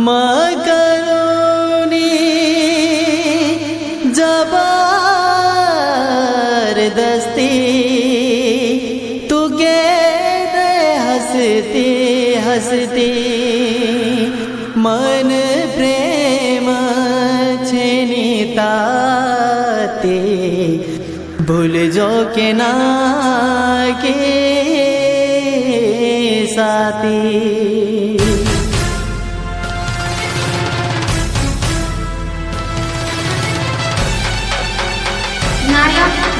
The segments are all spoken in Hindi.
मकरूनी जबरदस्ती तू के दे हंसती हंसती मन प्रेम छेनीताते भूल जो के ना के साथी।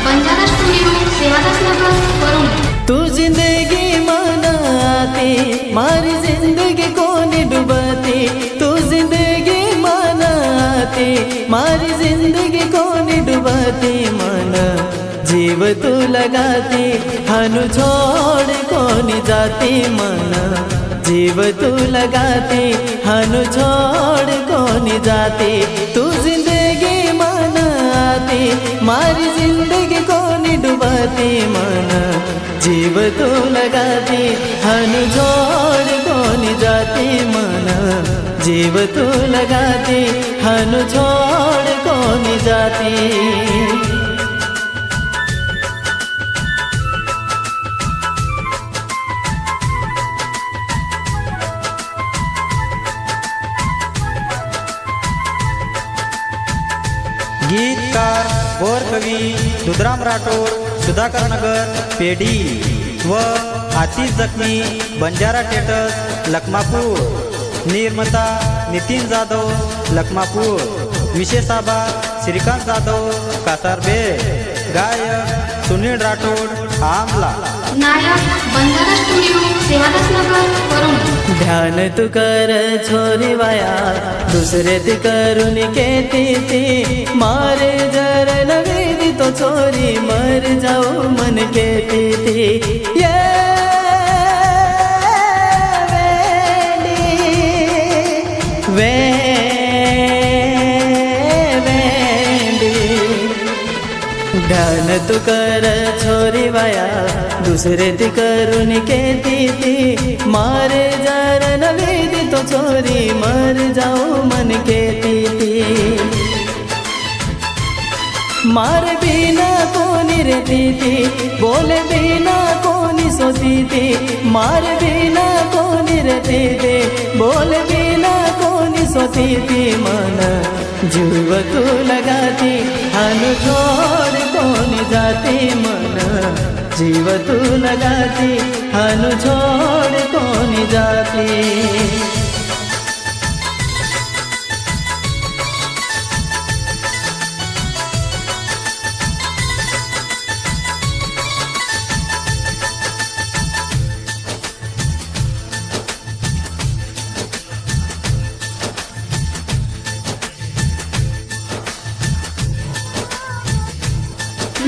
बंजारा स्टूडियो सेवादास नगर वरुण। तू जिंदगी मनाती मारी जिंदगी कौन डुबाती, तू जिंदगी मनाती मारी जिंदगी कौन डुबाती, मन जीव तू लगाती हनु छोड़ कौन जाती, मन जीव तू लगाती हनु छोड़ कौन जाती, तू जिंदगी मनाती मारी जिंदगी कौन डुबाती, मन जीव तू लगाती हनु छोड़ कौन जाती, मन जीव तू लगाती हनु छोड़ कौन जाती। गीतकार और कवी सुधराम राठोड, सुधाकर नगर पेडी व आतिश जखमी, बंजारा टेटस लखमापूर। निर्माता नितीन जाधव लखमापूर, विशेष आभार श्रीकांत जाधव कासारबे, गायक सुनील राठोड आमला। नायक बंजारा स्टूडियो सेवादास नगर वरुण। ध्यान तू कर छोरी वाया दूसरे ती करून केती ती, मारे जर नवेदी तो छोरी मर जाऊ मन केती ती, ये ध्यान तू कर छोरी वाया दूसरे ती करून केती ती, मारे जर नवेदी तो छोरी मर जाओ मन केती ती, मार बिना कोनी रहती थी बोले बिना कोनी सोती थी, मार बिना कोनी रहती थी बोले बिना कोनी सोती थी, मन जीव तू लगाती हनु छोड़ कौन जाती, मन जीव तू लगाती हनु छोड़ कौन जाती।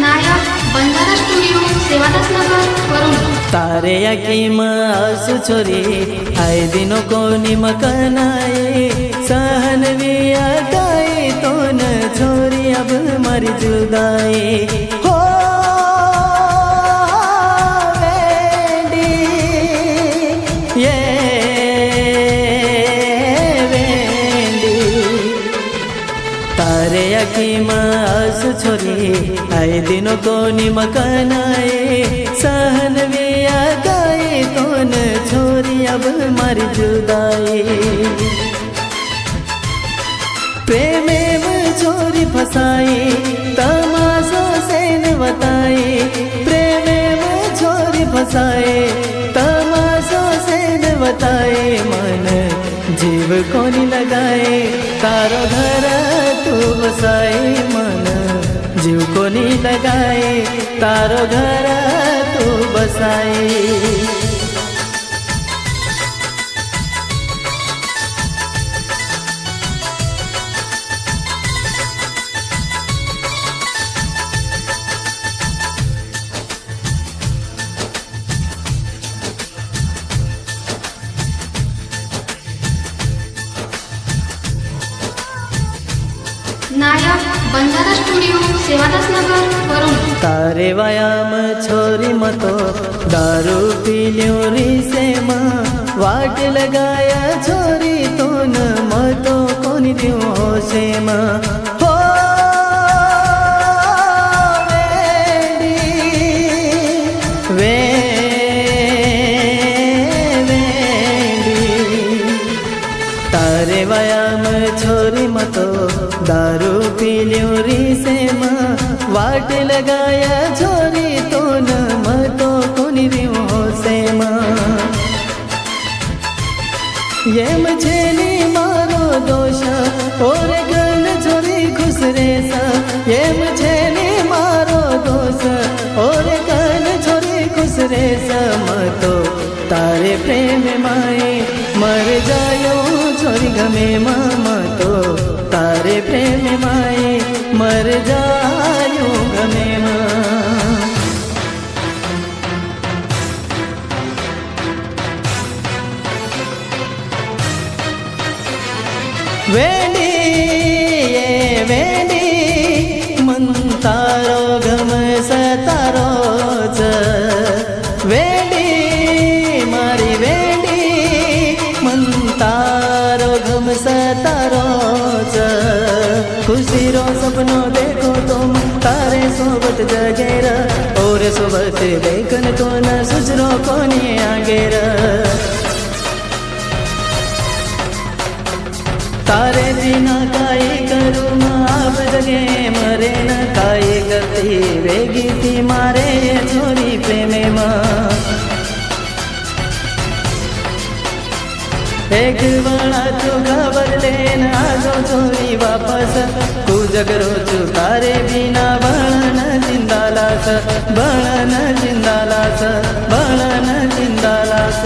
नायक बंजारा स्टूडियो सेवादास नगर वरुण। तारे यकीम आसु छोरी आए दिनों को निमकनाए, सहन भी आए तो न छोरी अब मर जुदाई हो वेंडी, ये वेंडी तारे यकीम आसु छोरी आए दिनों को निमकनाए, सहन भी गाए तो न छोरी अब मर जुदाई, प्रेमे में छोरी फसाई तमाशा से न बताई, प्रेमे में छोरी फसाए तमाशा से न बताए, मन जीव को नहीं लगाए तारो घर तू बसाए, मन जीव को नहीं लगाए तारो घर तू बसाए। नायक बंजारा स्टूडियो सेवादास नगर वरुण। तारे व्यायाम छोरी मतो दारू पी ल्यो री से माँ, वाट लगाया छोरी तो न तारे व्यायाम छोरी मतो दारू पी लियो री से वाट लगाया छोरी तो न मतो कोनी रियो से ये मुझे नहीं मारो दोष और गन छोरी खुश रे सा ये मुझे नहीं मारो दोष और गन छोरी खुश रे सा मतो तारे प्रेम माए मर जायो छोरी गमे मामा तो तारे प्रेम माए मर जायो गमे वेडी ये वेडी मन तारो गम सतारो वेडी मारी वेडी मन तारो गम सतारो खुशी रो सपनो देखो तुम तारे सोबत जगेर और सोबत देखन तो न सुजरो कोनी आगेर तारे बिना काई करूँ आप जगे मरे न काई गति वेगी थी मारे ये छोरी प्रेमे माँ एक बड़ा तू खबर लेना जो छोरी वापस तू जगरो चु तारे बिना बड़न जिंदालास बड़न जिंदालास बड़न जिंदालास